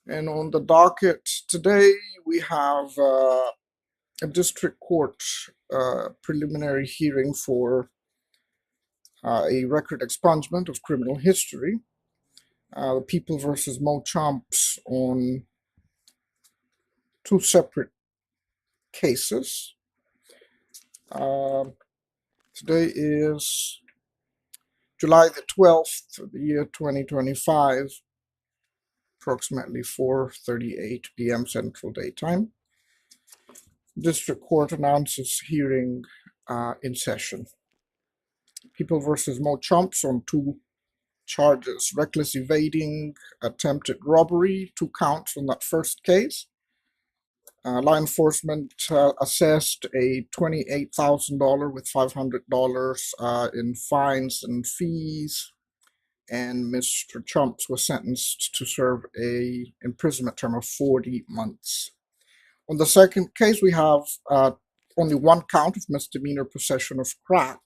And on the docket today, we have a district court preliminary hearing for a record expungement of criminal history. The People versus Mo Chomps on two separate cases. Today is July the 12th of the year 2025, approximately 4:38 p.m. Central Daytime. District Court announces hearing in session. People versus Mo Chomps on two charges: reckless evading, attempted robbery, 2 counts on that first case. Law enforcement assessed a $28,000 with $500 in fines and fees, and Mr. Chomps was sentenced to serve a imprisonment term of 40 months. On the second case, we have only 1 count of misdemeanor possession of crack,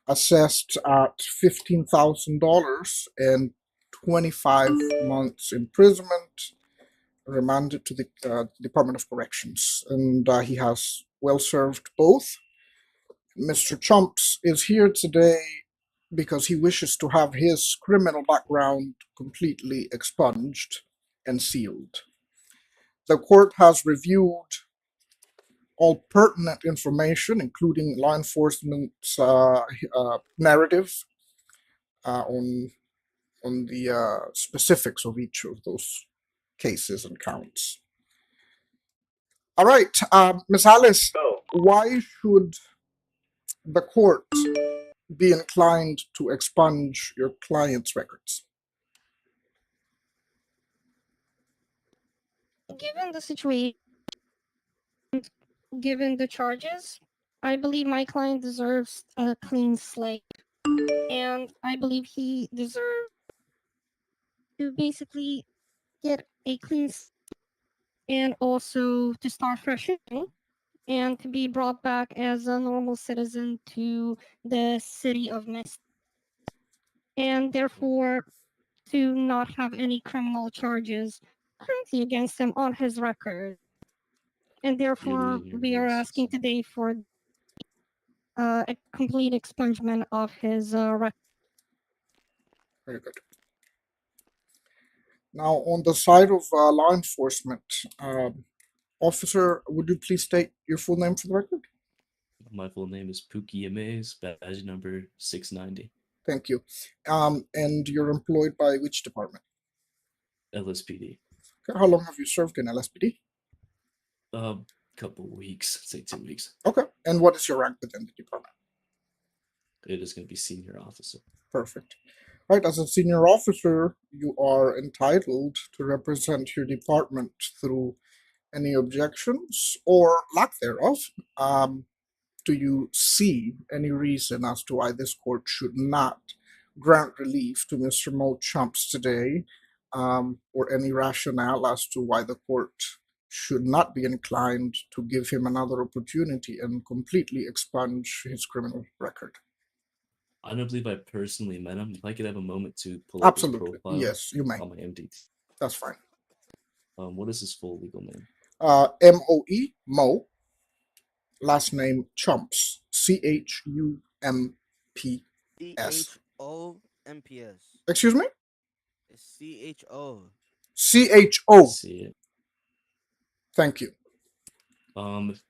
assessed at $15,000 and 25 months imprisonment, remanded to the Department of Corrections, and he has well served both. Mr. Chomps is here today because he wishes to have his criminal background completely expunged and sealed. The court has reviewed all pertinent information, including law enforcement's narrative on the specifics of each of those cases and counts. All right, Ms. Alice, why should the court be inclined to expunge your client's records? Given the situation, given the charges, I believe my client deserves a clean slate. And I believe he deserves to basically get a clean slate and also to start fresh and to be brought back as a normal citizen to the city of Mist. And therefore, to not have any criminal charges currently against him on his record. And therefore, we are asking today for a complete expungement of his record. Very good. Now, on the side of law enforcement, officer, would you please state your full name for the record? My full name is Pookie Amaze, badge number 690. Thank you. And you're employed by which department? LSPD. Okay. How long have you served in LSPD? Couple weeks, say 2 weeks. Okay. And what is your rank within the department? It is going to be senior officer. Perfect. All right. As a senior officer, you are entitled to represent your department through any objections or lack thereof. Do you see any reason as to why this court should not grant relief to Mr. Mo Chomps today, or any rationale as to why the court should not be inclined to give him another opportunity and completely expunge his criminal record? I don't believe I personally met him. If I could have a moment to pull up his Absolutely. profile Yes, you may. on my MDT. That's fine. What is his full legal name? M-O-E, Mo. Last name Chomps. C-H-U-M-P-S. C-H-O-M-P-S. Excuse me? It's C-H-O. C-H-O. See it. Thank you.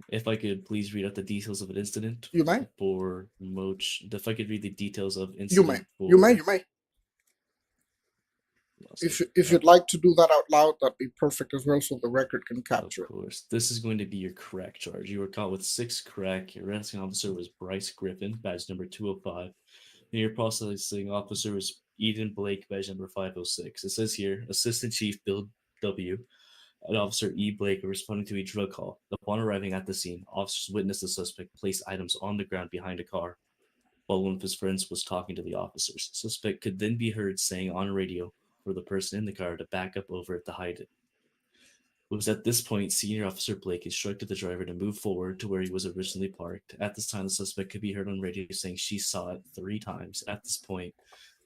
If I could please read out the details of an incident. You may. For Moch. If I could read the details of incident. You may. For... You may. If you'd like to do that out loud, that'd be perfect as well, so the record can capture it. Of course. This is going to be your crack charge. You were caught with 6 crack. Your arresting officer was Bryce Griffin, badge number 205. And your processing officer was Eden Blake, badge number 506. It says here, Assistant Chief Bill W. and Officer E. Blake are responding to a drug call. Upon arriving at the scene, officers witnessed the suspect place items on the ground behind a car while one of his friends was talking to the officers. Suspect could then be heard saying on radio for the person in the car to back up over it to hide it. It was at this point Senior Officer Blake instructed the driver to move forward to where he was originally parked. At this time, the suspect could be heard on radio saying she saw it 3 times. At this point,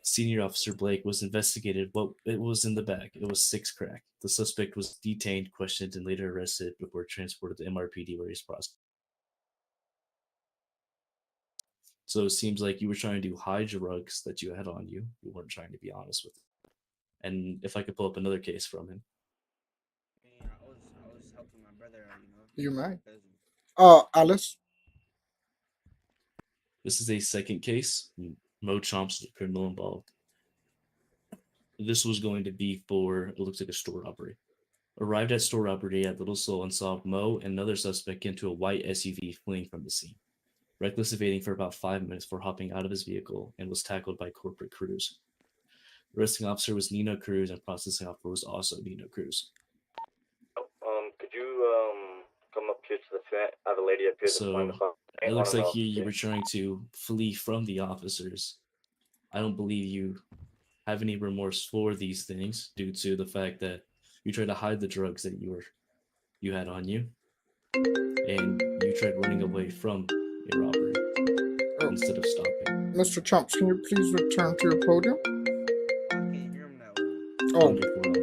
Senior Officer Blake was investigated what it was in the bag. It was 6 crack. The suspect was detained, questioned, and later arrested before transported to MRPD where he's processed. So it seems like you were trying to hide drugs that you had on you. You weren't trying to be honest with it. And if I could pull up another case from him. I was helping my brother out, you know. You may. Cousin. Alice. This is a second case. Mo Chomp's the criminal involved. This was going to be for, it looks like a store robbery. Arrived at store robbery at Little Seoul and saw Mo and another suspect get into a white SUV fleeing from the scene. Reckless evading for about 5 minutes before hopping out of his vehicle and was tackled by corporate Cruz. The arresting officer was Nino Cruz and processing officer was also Nino Cruz. Could you come up here to the front? I have a lady up here that's wanting to So call. it looks like here you were trying to flee from the officers. I don't believe you have any remorse for these things due to the fact that you tried to hide the drugs that you had on you, and you tried running away from a robbery instead of stopping. Mr. Chomps, can you please return to your podium? I can't hear him that well. Oh, Wonderful.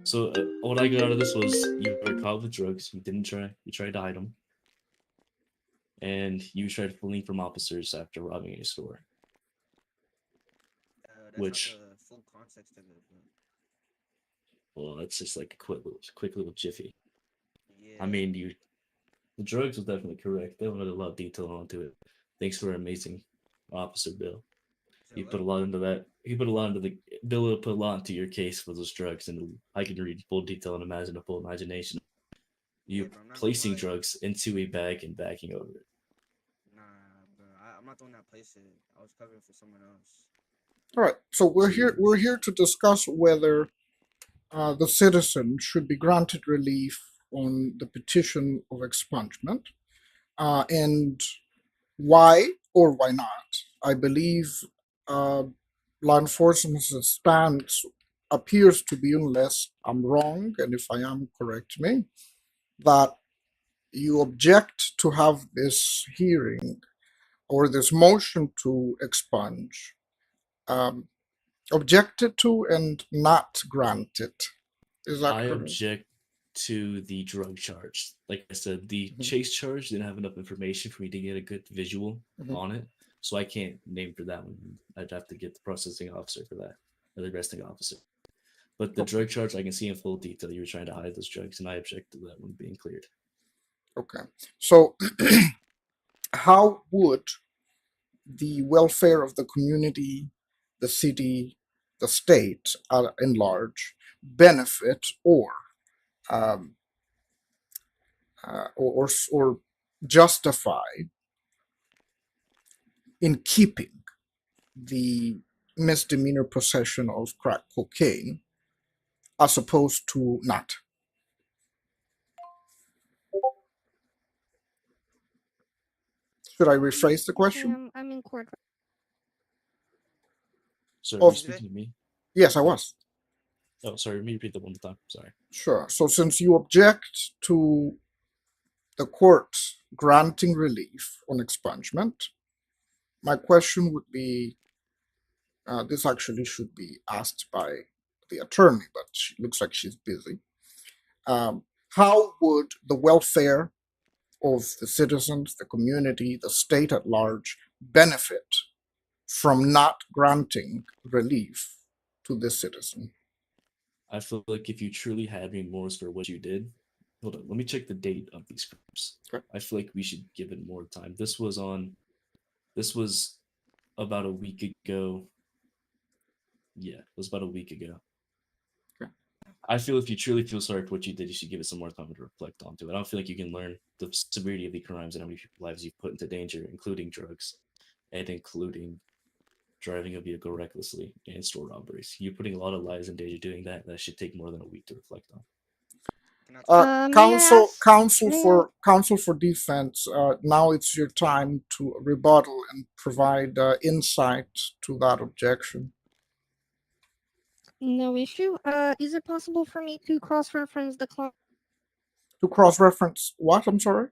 So what I got out of this was you were caught with drugs. You tried to hide them, and you tried fleeing from officers after robbing a store. That's Which- not the full context of it, but Well, that's just like a quick little jiffy. yeah. I mean, the drugs was definitely correct. They wanted a lot of detail onto it. Thanks for an amazing officer, Bill. So He what? put a lot into that. He put a lot into the Bill put a lot into your case for those drugs, and I can read full detail and imagine a full imagination. You Yeah, bro, I'm not gonna placing lie. drugs into a bag and backing over it. Nah, bro. I'm not the one that placed it. I was covering for someone else. all right. So we're here to discuss whether the citizen should be granted relief on the petition of expungement, and why or why not. I believe law enforcement's stance appears to be, unless I'm wrong, and if I am, correct me, that you object to have this hearing or this motion to expunge objected to and not granted. Is that I correct? object to the drug charge. Like I said, the Mhm. chase charge didn't have enough information for me to get a good visual Mhm. on it, so I can't name for that one. I'd have to get the processing officer for that, or the arresting officer. But the Oh. drug charge, I can see in full detail. You were trying to hide those drugs, and I object to that one being cleared. Okay. So, how would the welfare of the community, the city, the state in large benefit um, or justify in keeping the misdemeanor possession of crack cocaine as opposed to not? Should I rephrase the question? I'm in court. So Oh. are you speaking to me? Yes, I was. Oh, sorry. Let me repeat that one more time. Sorry. Sure. So since you object to the court granting relief on expungement, my question would be, this actually should be asked by the attorney, but she looks like she's busy. How would the welfare of the citizens, the community, the state at large benefit from not granting relief to this citizen? I feel like if you truly had remorse for what you did, hold on, let me check the date of these crimes. Okay. I feel like we should give it more time. This was about a week ago. Yeah, it was about a week ago. Okay. I feel if you truly feel sorry for what you did, you should give it some more time to reflect onto it. I don't feel like you can learn the severity of the crimes and how many people's lives you've put into danger, including drugs and including driving a vehicle recklessly and store robberies. You're putting a lot of lives in danger doing that. That should take more than a week to reflect on. Can I May I ask- Counsel for defense. Now it's your time to rebuttal and provide insight to that objection. No issue. Is it possible for me to cross-reference the To cross-reference what? I'm sorry.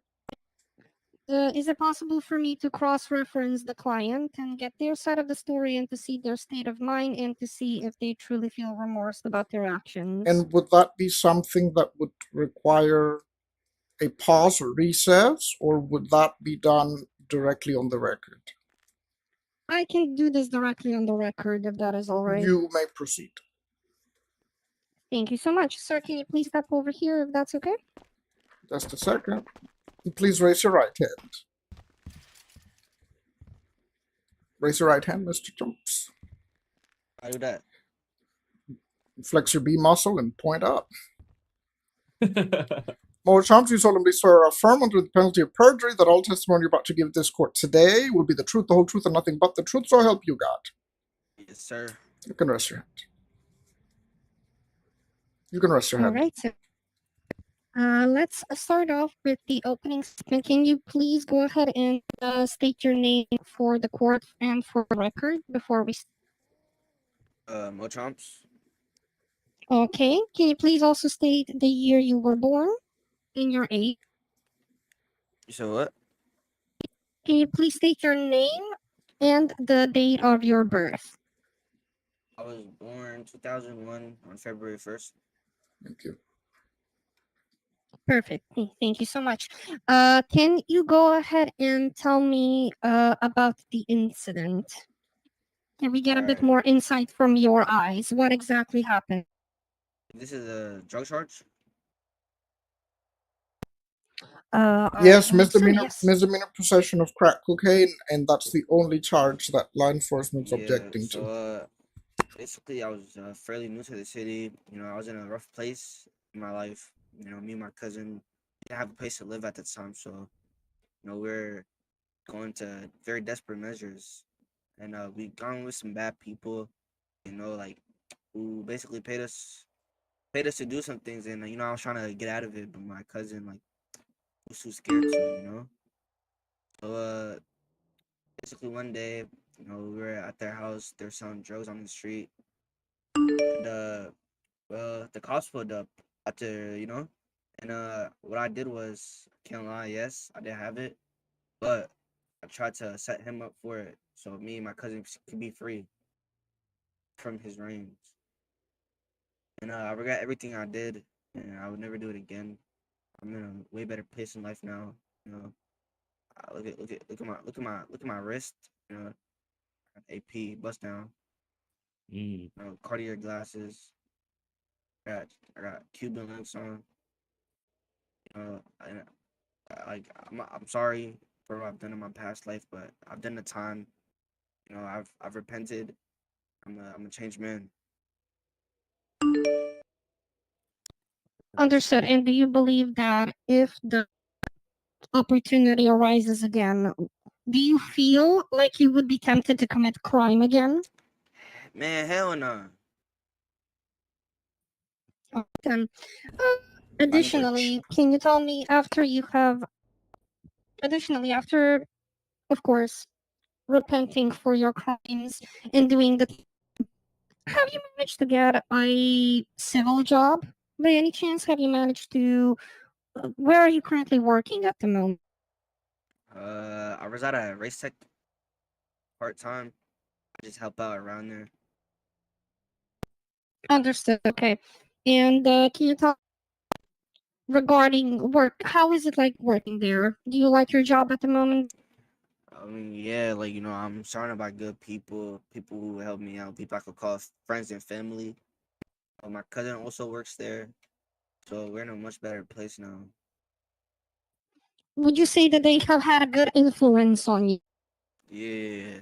is it possible for me to cross-reference the client and get their side of the story and to see their state of mind and to see if they truly feel remorse about their actions? And would that be something that would require a pause or recess, or would that be done directly on the record? I can do this directly on the record if that is all right. You may proceed. Thank you so much. Sir, can you please step over here if that's okay? Just a second. Please raise your right hand. Raise your right hand, Mr. Jones. I do that. Flex your B muscle and point up. More Chomps, you solemnly swear or affirm under the penalty of perjury that all testimony you're about to give this court today will be the truth, the whole truth, and nothing but the truth, so help you God. Yes, sir. You can rest your hand. You can rest your All hand. right, sir. Let's start off with the opening statement. Can you please go ahead and state your name for the court and for the record before we Mo Chomps. Okay. Can you please also state the year you were born and your age? You said what? Can you please state your name and the date of your birth? I was born 2001 on February 1st. Thank you. Perfect. Thank you so much. Can you go ahead and tell me about the incident? Can we get a bit Alright. more insight from your eyes? What exactly happened? This is a drug charge. Yes, Sir, misdemeanor, yes. misdemeanor possession of crack cocaine, and that's the only charge that law enforcement's objecting to. So basically, I was fairly new to the city. You know, I was in a rough place in my life. You know, me and my cousin didn't have a place to live at the time, so you know we're going to very desperate measures, and we gone with some bad people. You know, like who basically paid us to do some things, and you know I was trying to get out of it, but my cousin like was too scared to. You know, so basically one day, you know, we were at their house. They're selling drugs on the street, and the cops pulled up after, you know, and what I did was, can't lie, yes, I did have it, but I tried to set him up for it so me and my cousin could be free from his reigns. And I regret everything I did, and I would never do it again. I'm in a way better place in life now. You know, look at my wrist. You know, AP bust down. You know, Cartier glasses. I got Cuban links on. You know, I'm sorry for what I've done in my past life, but I've done the time. You know, I've repented. I'm a changed man. Understood. And do you believe that if the opportunity arises again, do you feel like you would be tempted to commit crime again? Man, hell no. Then, additionally, can you tell me after, of course, repenting for your crimes and doing the, have you managed to get a civil job by any chance? Have you managed to, where are you currently working at the moment? I was at a race tech part time. I just help out around there. Understood. Okay. And can you talk regarding work? How is it like working there? Do you like your job at the moment? I mean, yeah, like you know, I'm surrounded by good people, people who help me out, people I could call friends and family. My cousin also works there, so we're in a much better place now. Would you say that they have had a good influence on you? Yeah.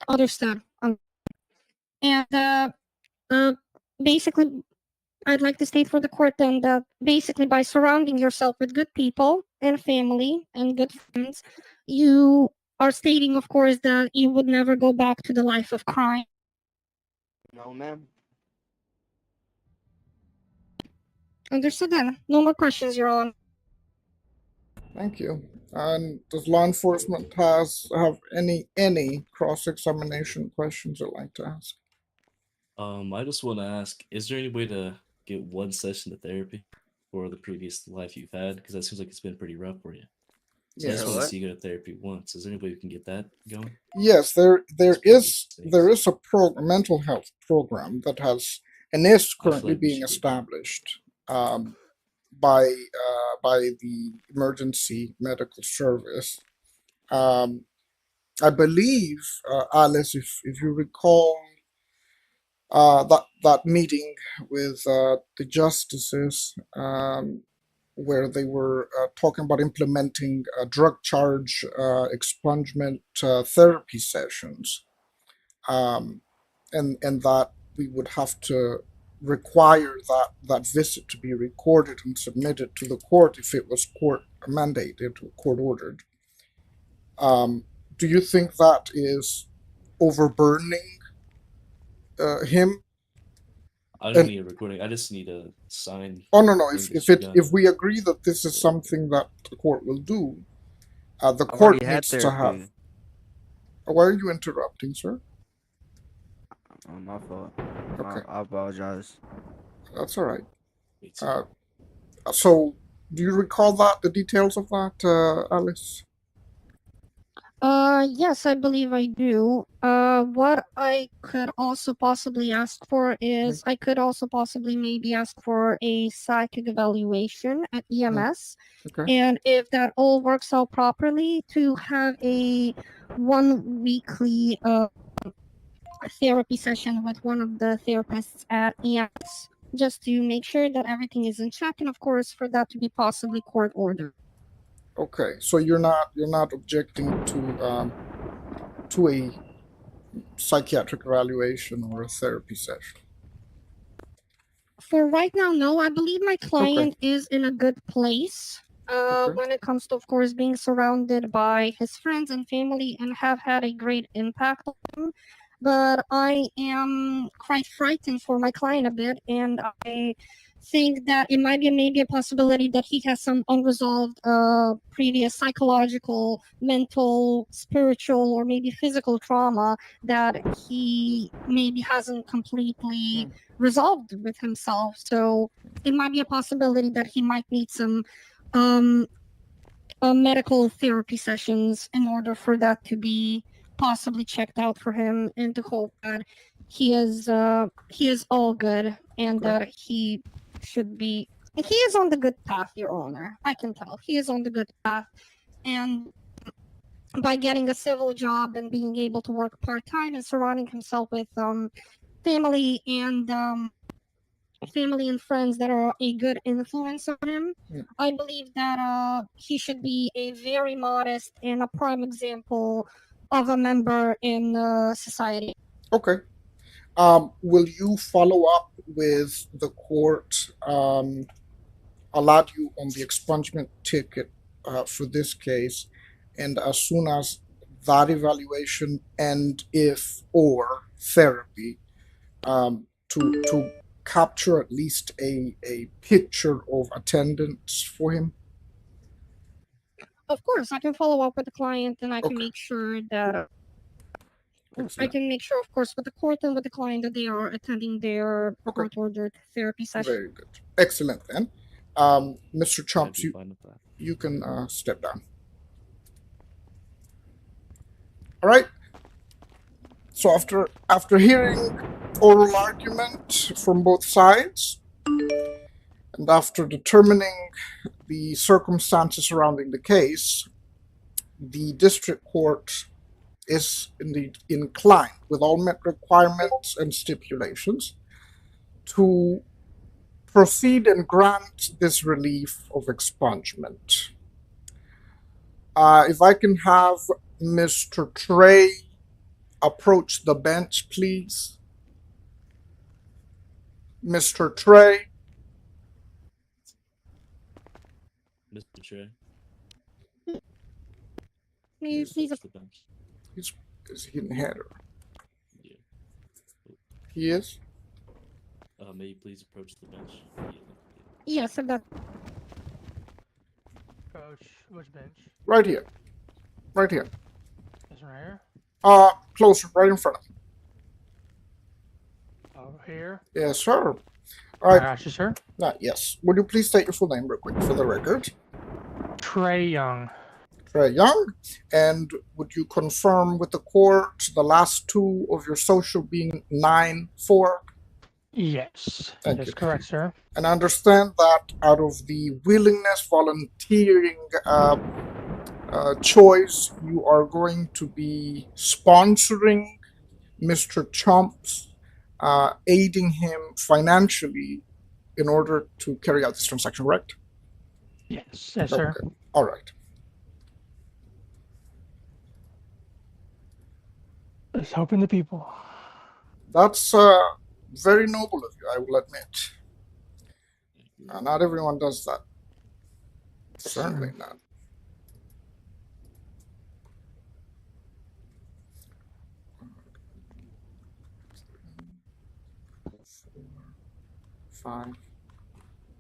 Understood. And uh, basically, I'd like to state for the court then that basically by surrounding yourself with good people and family and good friends, you are stating, of course, that you would never go back to the life of crime. No, ma'am. Understood then. No more questions, Your Honor. Thank you. And does law enforcement have any cross-examination questions you'd like to ask? I just want to ask: is there any way to get one session of therapy? for the previous life you've had? Because that seems like it's been pretty rough for you. So I Yeah. just So want to what? see you go to therapy once. Is there any way we can get that going? Yes, there These there things. is a mental health program that has and is I feel currently like we being should get that. established by the emergency medical service. Um, I believe, Alice, if you recall, that meeting with the justices, where they were talking about implementing drug charge expungement therapy sessions, um, and that we would have to require that visit to be recorded and submitted to the court if it was court mandated or court ordered. Um, do you think that is overburdening him? I don't And need a recording. I just need a sign oh no, saying that you're done. if we agree that this is something that the court will do, the I've already court had needs to have. therapy. Why are you interrupting, sir? My fault. Okay, I apologize. that's all right. Wait, So, do you recall the details of that, Alice? Yes, I believe I do. What I could also possibly ask for is I could also possibly maybe ask for a psychic evaluation at EMS. Okay. And if that all works out properly, to have a 1 weekly therapy session with one of the therapists at EMS, just to make sure that everything is in check, and of course, for that to be possibly court ordered. Okay. So you're not objecting to a psychiatric evaluation or a therapy session. For right now, no. I believe my client is in a good place. Okay. When it comes to, of course, being surrounded by his friends and family and have had a great impact on him. But I am quite frightened for my client a bit, and I think that it might be maybe a possibility that he has some unresolved previous psychological, mental, spiritual, or maybe physical trauma that he maybe hasn't completely resolved with himself. So it might be a possibility that he might need some um, medical therapy sessions in order for that to be possibly checked out for him, and to hope that he is all good and Okay. that he is on the good path, Your Honor. I can tell he is on the good path, and by getting a civil job and being able to work part-time and surrounding himself with family and family and friends that are a good influence on him, Yeah. I believe that he should be a very modest and a prime example of a member in society. Okay. Will you follow up with the court? Allowed you on the expungement ticket for this case, and as soon as that evaluation and if or therapy, to capture at least a picture of attendance for him. Of course, I can follow up with the client, and I can Okay. make sure that I Excellent. can make sure, of course, with the court and with the client that they are attending their Okay. court-ordered therapy session. Very good. Excellent then. Mr. I'd Chomps, be fine with that. you can step down. All right. So after hearing oral argument from both sides, and after determining the circumstances surrounding the case, the district court is indeed inclined, with all met requirements and stipulations, to proceed and grant this relief of expungement. If I can have Mr. Trey approach the bench, please. Mr. Trey. Mr. Trey, May you please approach the bench. Is he in header? Yeah. He is? May you please approach the bench? yes, and that Coach, which bench? Right here. Right here. This one right here? Closer, right in front of him. Oh, here? Yes, sir. All I right. got you, sir. Yes. Would you please state your full name real quick for the record? Trey Young. Trey Young. And would you confirm with the court the last two of your social being 9-4? Yes. Thank That's you. correct, sir. And I understand that out of the willingness, volunteering choice, you are going to be sponsoring Mr. Chomps, aiding him financially in order to carry out this transaction, correct? Yes, yes, sir. Okay. All right. Just helping the people. That's very noble of you, I will admit. Not everyone does that. Yes, Certainly sir. not. Five.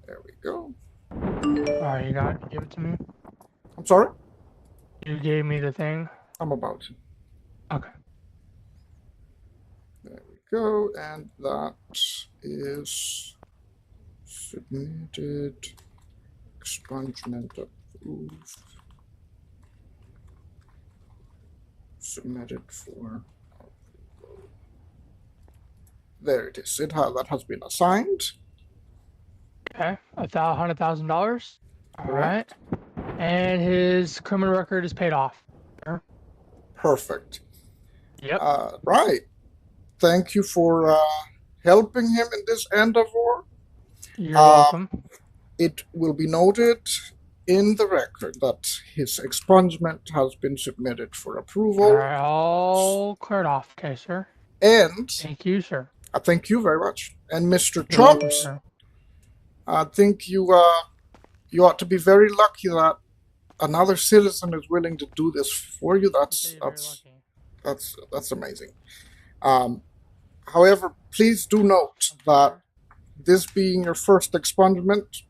There we go. All right, you got it. Give it to me. I'm sorry? You gave me the thing. I'm about to. Okay. There we go. And that is submitted. Expungement approved. Submitted for approval. There it is. That has been assigned. Okay. $100,000. All right. Correct. And his criminal record is paid off. Perfect. Yep. Right. Thank you for helping him in this endeavor. You're welcome. It will be noted in the record that his expungement has been submitted for approval. All right, all cleared off. Okay, sir. And Thank you, sir. thank you very much. And Mr. You're welcome, Chomps, sir. I think you ought to be very lucky that another citizen is willing to do this for you. I'd say you're very lucky. That's amazing. However, please do note that this being your first expungement,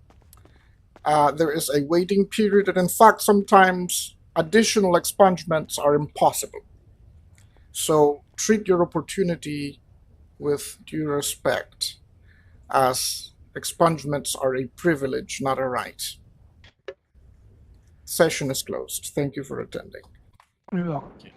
there is a waiting period, and in fact, sometimes additional expungements are impossible. So treat your opportunity with due respect, as expungements are a privilege, not a right. Session is closed. Thank you for attending. You're welcome. Okay.